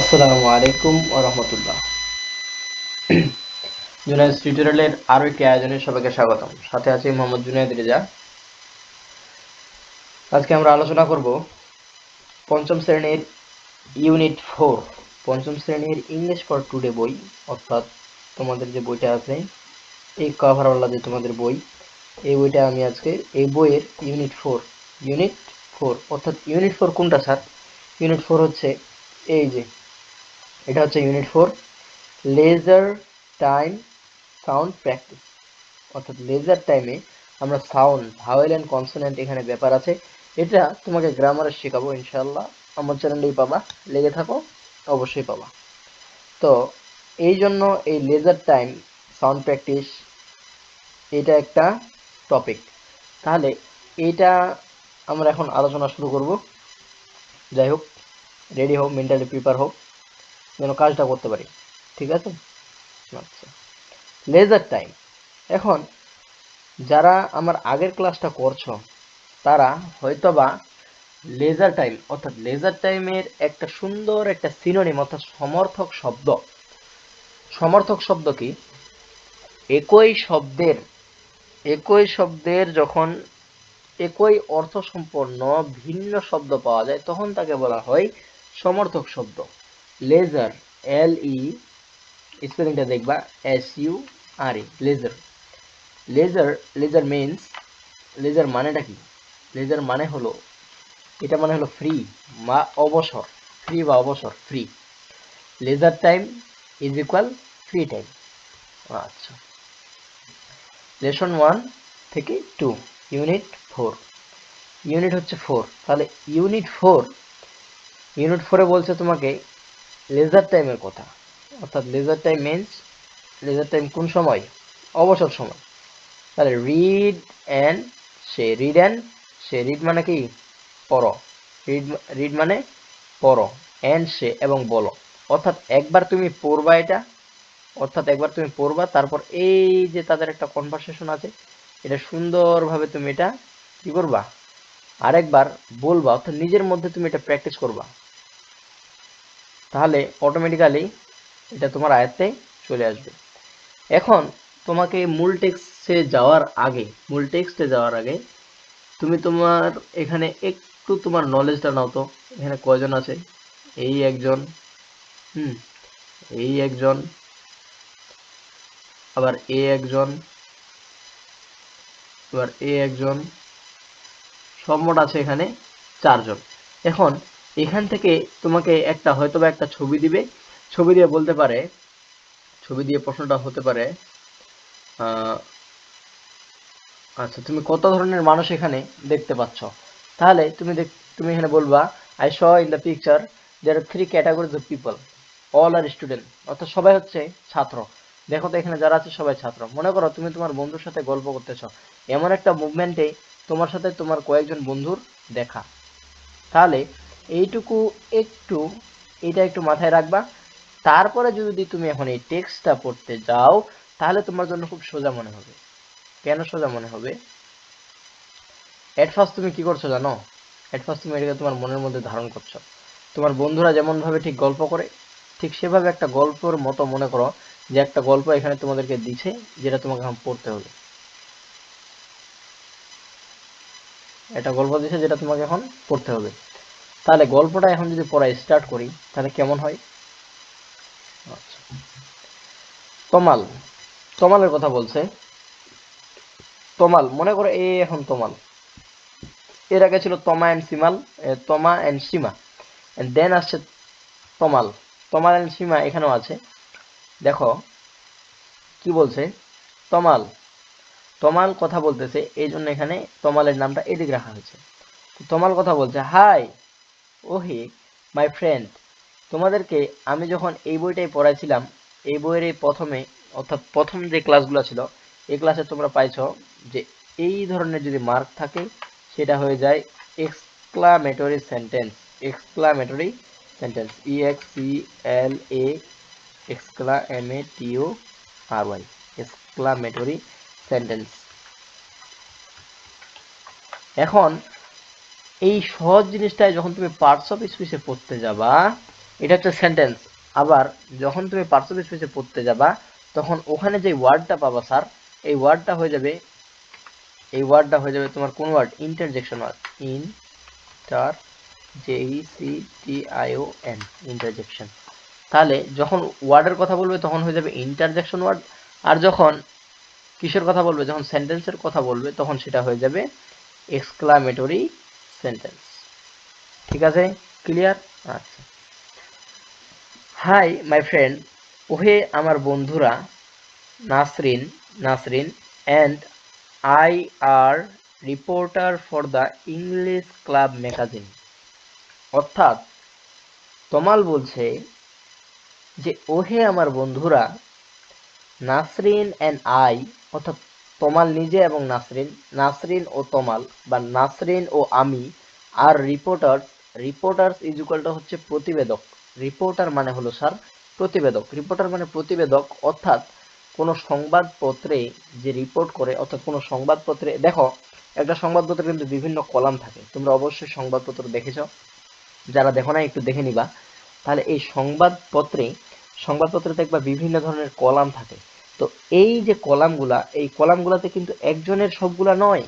আসসালামু আলাইকুম ওয়া রাহমাতুল্লাহ। জুনায়েদ টিউটোরিয়ালের আরো একটি আয়োজনে সবাইকে স্বাগতম। সাথে আছি মোহাম্মদ জুনায়েদ রেজা। আজকে আমরা আলোচনা করব পঞ্চম শ্রেণীর ইউনিট 4, পঞ্চম শ্রেণীর ইংলিশ ফর টুডে বই, অর্থাৎ তোমাদের যে বইটা আছে এই কভারওয়ালা যে তোমাদের বই, এই বইটা আমি আজকে এই বইয়ের ইউনিট 4 অর্থাৎ ইউনিট 4 কোনটা স্যার? ইউনিট 4 হচ্ছে এই যে এটা হচ্ছে unit 4 leisure time sound practice, অর্থাৎ লেজার টাইমে আমরা সাউন্ড, ভাওয়েল অ্যান্ড কনসোনেন্ট এখানে ব্যাপার আছে। এটা তোমাকে গ্রামারে শেখাবো ইনশাল্লাহ। আমার চ্যানেলেই পাবা, লেগে থাকো, অবশ্যই পাবা। তো এই জন্য এই লেজার টাইম সাউন্ড প্র্যাকটিস এটা একটা টপিক। তাহলে এইটা আমরা এখন আলোচনা শুরু করব। যাই হোক, রেডি হোক, মেন্টালি প্রিপেয়ার হোক, যেন কাজটা করতে পারি। ঠিক আছে? আচ্ছা, লেজার টাইম। এখন যারা আমার আগের ক্লাসটা করছো তারা হয়তোবা লেজার টাইম অর্থাৎ লেজার টাইমের একটা সুন্দর একটা সিনোনিম অর্থাৎ সমর্থক শব্দ কি? একই শব্দের যখন একই অর্থ সম্পন্ন ভিন্ন শব্দ পাওয়া যায় তখন তাকে বলা হয় সমর্থক শব্দ। লেজার, LE, স্পেলিংটা দেখবা SURE, leisure. Leisure means, leisure মানেটা কি? লেজার মানে হলো, এটা মানে হলো ফ্রি বা অবসর, free. Leisure time is equal free time. আচ্ছা, লেসন 1 থেকে 2, ইউনিট 4। ইউনিট হচ্ছে 4, তাহলে ইউনিট 4 বলছে তোমাকে লেজার টাইমের কথা, অর্থাৎ leisure time means, leisure time কোন সময়? অবসর সময়। তাহলে রিড মানে কি? পড়ো। রিড মানে পড়ো, অ্যান্ড সে এবং বলো। অর্থাৎ একবার তুমি পড়বা, তারপর এই যে তাদের একটা কনভারসেশন আছে, এটা সুন্দরভাবে তুমি এটা কি করবা? আরেকবার বলবা, অর্থাৎ নিজের মধ্যে তুমি এটা প্র্যাকটিস করবা। তাহলে অটোমেটিক্যালি এটা তোমার আয়ত্তে চলে আসবে। এখন তোমাকে মূল টেক্সটে যাওয়ার আগে তুমি তোমার এখানে একটু তোমার নলেজটা নাও তো। এখানে কয়জন আছে? এই একজন, এই একজন, আবার একজন, আবার একজন, সব মোট আছে এখানে 4 জন। এখন এখান থেকে তোমাকে হয়তোবা একটা ছবি দিবে, ছবি দিয়ে বলতে পারে, ছবি দিয়ে প্রশ্নটা হতে পারে আচ্ছা, তুমি কত ধরনের মানুষ এখানে দেখতে পাচ্ছ? তাহলে তুমি এখানে বলবা, I saw in the picture there are 3 categories of people, all are student, অর্থাৎ সবাই হচ্ছে ছাত্র। দেখো তো এখানে যারা আছে সবাই ছাত্র। মনে করো তুমি তোমার বন্ধুর সাথে গল্প করতেছো, এমন একটা মুভমেন্টে তোমার সাথে তোমার কয়েকজন বন্ধুর দেখা। তাহলে এইটুকু একটু, এটা একটু মাথায় রাখবা। তারপরে যদি তুমি এখন এই টেক্সটটা পড়তে যাও তাহলে তোমার জন্য খুব সোজা মনে হবে। কেন সোজা মনে হবে? এট ফার্স্ট তুমি কি করছো জানো? এট ফার্স্ট তুমি এটাকে তোমার মনের মধ্যে ধারণ করছো। তোমার বন্ধুরা যেমন ভাবে ঠিক গল্প করে, ঠিক সেভাবে একটা গল্পের মতো মনে করো যে একটা গল্প এখানে তোমাদেরকে দিছে, যেটা তোমাকে এখন পড়তে হবে। একটা গল্প দিছে যেটা তোমাকে এখন পড়তে হবে। তাহলে গল্পটা এখন যদি পড়া স্টার্ট করি তাহলে কেমন হয়? আচ্ছা, তমাল, তমালের কথা বলছে। তমাল, মনে করো এখন তমাল, এর আগে ছিল তমা অ্যান্ড সীমা, দেন আসছে তমাল। তমাল অ্যান্ড সীমা এখানেও আছে। দেখো কি বলছে, তমাল, তমাল কথা বলতেছে, এই জন্য এখানে তমালের নামটা এদিকে রাখা হয়েছে। তমাল কথা বলছে, হাই, ওহে মাই ফ্রেন্ড, তোমাদেরকে আমি যখন এই বইটাই পড়াইছিলাম, এই বইয়ের এই প্রথমে, অর্থাৎ প্রথম যে ক্লাসগুলো ছিল, এই ক্লাসে তোমরা পাইছো যে এই ধরনের যদি মার্ক থাকে সেটা হয়ে যায় exclamatory sentence. Exclamatory sentence, EXCLA, এক্সক্লামেটিওRY, এক্সক্লামেটরি সেন্টেন্স। এখন এই সহজ জিনিসটাই যখন তুমি পার্টস অফ স্পিচে পড়তে যাবা এটা হচ্ছে সেন্টেন্স। আবার যখন তুমি পার্সোনাল স্পেসে পড়তে যাবা তখন ওখানে যে ওয়ার্ডটা পাবা স্যার, এই ওয়ার্ডটা হয়ে যাবে তোমার কোন word? Interjection word. JECTION, interjection. তাহলে যখন ওয়ার্ডের কথা বলবে তখন হয়ে যাবে ইন্টারজেকশন ওয়ার্ড, আর যখন কিসের কথা বলবে, যখন সেন্টেন্সের কথা বলবে তখন সেটা হয়ে যাবে এক্সক্লামেটরি সেন্টেন্স। ঠিক আছে, ক্লিয়ার? আচ্ছা। হাই মাই ফ্রেন্ড, ওহে আমার বন্ধুরা, Nasrin and I are reporter for the English club magazine. অর্থাৎ তমাল বলছে যে ওহে আমার বন্ধুরা, নাসরিন অ্যান্ড আই, অর্থাৎ তমাল নিজে এবং নাসরিন ও তমাল, বা নাসরিন ও আমি, আর রিপোর্টার্স ইজ ইকুয়াল টু হচ্ছে প্রতিবেদক। রিপোর্টার মানে হলো স্যার প্রতিবেদক। রিপোর্টার মানে প্রতিবেদক, অর্থাৎ কোনো সংবাদপত্রে যে রিপোর্ট করে, অর্থাৎ কোনো সংবাদপত্রে, দেখো একটা সংবাদপত্রে কিন্তু বিভিন্ন কলাম থাকে, তোমরা অবশ্যই সংবাদপত্র দেখেছ, যারা দেখো না একটু দেখে নিবা। তাহলে এই সংবাদপত্রে দেখবা বিভিন্ন ধরনের কলাম থাকে। তো এই যে কলামগুলা, এই কলামগুলাতে কিন্তু একজনের সবগুলা নয়,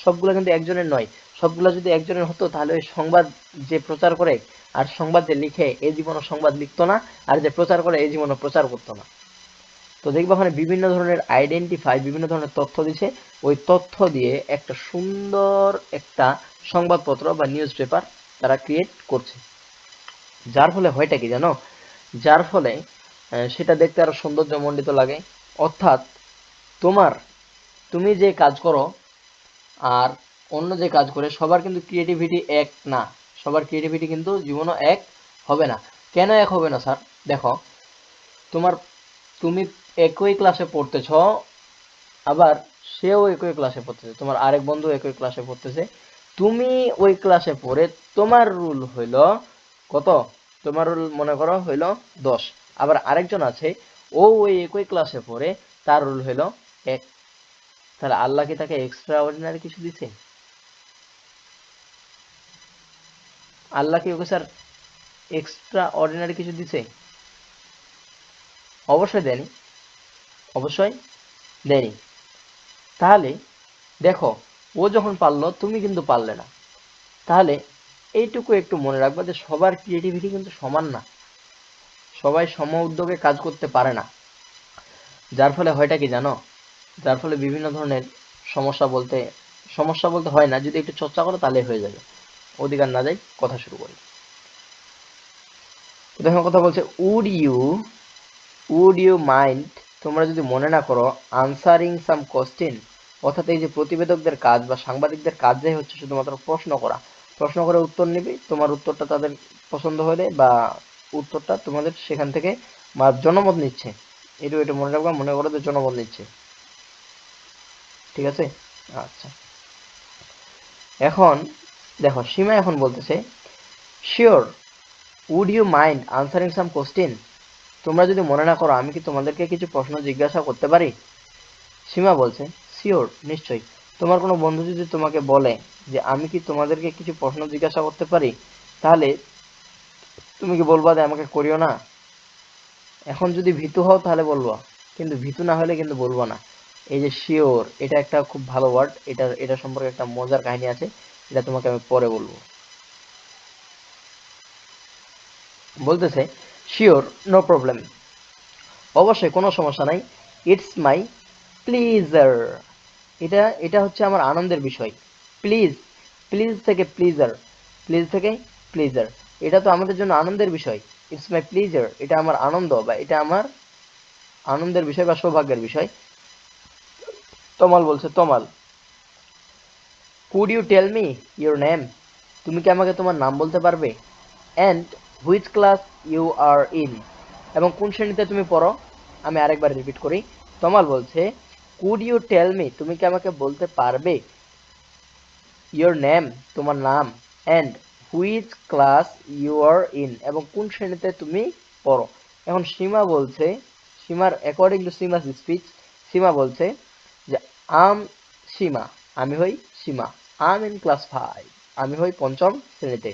সবগুলা কিন্তু একজনের নয়। সবগুলা যদি একজনের হতো তাহলে ওই সংবাদ যে প্রচার করে আর সংবাদ যে লিখে এই জীবনও সংবাদ লিখতো না, আর যে প্রচার করে এই জীবনও প্রচার করতো না। তো দেখবা ওখানে বিভিন্ন ধরনের বিভিন্ন ধরনের তথ্য দিছে, ওই তথ্য দিয়ে একটা সুন্দর একটা সংবাদপত্র বা নিউজ পেপার তারা ক্রিয়েট করছে। যার ফলে হয়টা কি জানো, যার ফলে সেটা দেখতে আরো সৌন্দর্যমণ্ডিত লাগে। অর্থাৎ তুমি যে কাজ করো আর অন্য যে কাজ করে সবার কিন্তু ক্রিয়েটিভিটি এক না, সবার ক্রিয়েটিভিটি কিন্তু জীবনও এক হবে না। কেন এক হবে না স্যার? দেখো, তোমার তুমি একই ক্লাসে পড়তেছ, আবার সেও একই ক্লাসে পড়তেছে, তোমার আরেক বন্ধু একই ক্লাসে পড়তেছে। তুমি ওই ক্লাসে পড়ে তোমার রুল হইল কত? তোমার রুল মনে করো হইল 10। আবার আরেকজন আছে, ও ওই একই ক্লাসে পড়ে, তার রুল হইল 1। তাহলে আল্লাহ কি তাকে এক্সট্রা অর্ডিনারি কিছু দিছে? আল্লাহ কি ওকে স্যার এক্সট্রা অর্ডিনারি কিছু দিছে? অবশ্যই দেয়নি, অবশ্যই দেয়নি। তাহলে দেখো, ও যখন পারলো তুমি কিন্তু পারলে না। তাহলে এইটুকু একটু মনে রাখবা যে সবার ক্রিয়েটিভিটি কিন্তু সমান না, সবাই সম উদ্যোগে কাজ করতে পারে না। যার ফলে হয়টা কি জানো, যার ফলে বিভিন্ন ধরনের সমস্যা বলতে হয় না, যদি একটু চর্চা করো তাহলে হয়ে যাবে। অধিকার না যাই, কথা শুরু করি। দেখো কথা বলছে, উড ইউ মাইন্ড, তোমরা যদি মনে না করো, আনসারিং সাম কোশ্চেন, অর্থাৎ এই যে প্রতিবেদকদের কাজ বা সাংবাদিকদের কাজই হচ্ছে শুধুমাত্র প্রশ্ন করে উত্তর নিবি, তোমার উত্তরটা তাদের পছন্দ হলে বা উত্তরটা তোমাদের সেখান থেকে বা জনমত নিচ্ছে, এটা মনে রাখবা, মনে করো যে জনমত নিচ্ছে। ঠিক আছে, আচ্ছা। এখন দেখো, সীমা এখন বলতেছে, sure, would you mind answering some question, তোমরা যদি মনে না করো আমি কি তোমাদেরকে কিছু প্রশ্ন জিজ্ঞাসা করতে পারি? সীমা বলছে, শিওর, নিশ্চয়ই। তোমার কোনো বন্ধু যদি তোমাকে বলে যে আমি কি তোমাদেরকে কিছু প্রশ্ন জিজ্ঞাসা করতে পারি, তাহলে তুমি কি বলবা যে আমাকে করিও না? এখন যদি ভীতু হও তাহলে বলবা, কিন্তু ভীতু না হলে কিন্তু বলবো না। এই যে শিওর, এটা একটা খুব ভালো ওয়ার্ড, এটা সম্পর্কে একটা মজার কাহিনী আছে, এটা তোমাকে আমি পরে বলবো। বলতেছে, শিওর, নো প্রবলেম, অবশ্যই কোনো সমস্যা নাই, ইটস মাই প্লিজার, এটা হচ্ছে আমার আনন্দের বিষয়। প্লিজ, প্লিজ থেকে প্লিজার, এটা তো আমাদের জন্য আনন্দের বিষয়। ইটস মাই প্লিজার, এটা আমার আনন্দ বা এটা আমার আনন্দের বিষয় বা সৌভাগ্যের বিষয়। Tamal, could you tell me your name, তুমি কি আমাকে তোমার নাম বলতে পারবে? And which class you are in, এবং কোন শ্রেণীতে তুমি পড়ো? আমি আরেকবার রিপিট করি। তমাল বলছে, কুড ইউ টেল মি, তুমি কি আমাকে বলতে পারবে, ইউর নেম, তোমার নাম, and which class you are in, এবং কোন শ্রেণীতে তুমি পড়ো। এখন সীমার according to Seema's speech, Seema বলছে যে আম সীমা, আমি হই সীমা, আম ইন ক্লাস 5, আমি হই 5ম শ্রেণীতে।